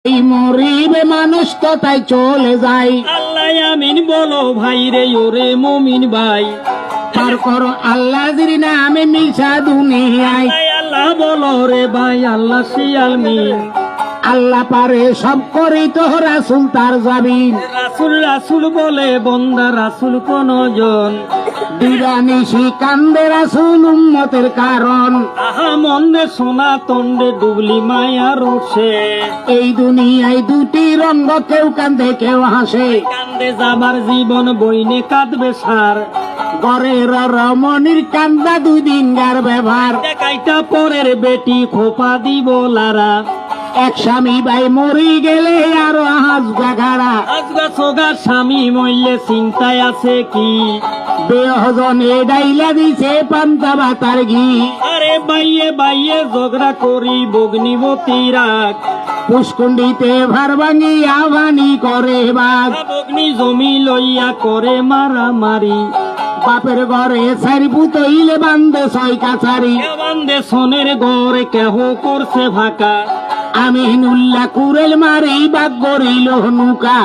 এই মরিবে মানুষ তো তাই চলে যায়। আল্লাহ আমিন বলো ভাই রে ওরে মুমিন ভাই। পার করো আল্লাহর নামে মিশা দুনিয়ায়। আল্লাহ বলো রে ভাই আল্লাহ শিয়াল মিন। আল্লাহ পারে সব করি তো রাসূল তার জামিন। রাসূল রাসূল বলে বন্দা রাসূল কোন জন। দিবানিশি কান্দে রাসূল উম্মতের কারণ। আহা মন্দে সোনা তন্ডে ডুবলি মায়া রোষে। এই দুনিয়ায় দুটি রঙ্গ, কেউ কান্দে কেউ হাসে। কান্দে যাবার জীবন বইনে কাঁদবে সার। ঘরের রমণীর কান্দা দুই দিন গার ব্যবহার। দেখাইটা পরের বেটি খোপা দিব লারা। এক স্বামী ভাই মরি গেলে আরো হাসবা গাড়া। আজগা সোগার স্বামী মইলে চিন্তায় আছে কি। বেহজনে ডাইলা দিছে পান্তা ভাতার ঘি। আরে বাইয়ে বাইয়ে ঝগড়া করি বগ্নিবতী রাগ। পুষ্কুণ্ডিতে ভার ভাঙিয়া ভানি করে বাঘ। বগ্নি জমি লইয়া করে মারামারি। বাপের ঘরে সারি পুতইলে বান্ধে ছয় কাছারি। বান্দে সোনের গড়ে কেহ করছে ভাকা। আমিনুল্লাহ কুরেল মারি বাগ গরিল নৌকা।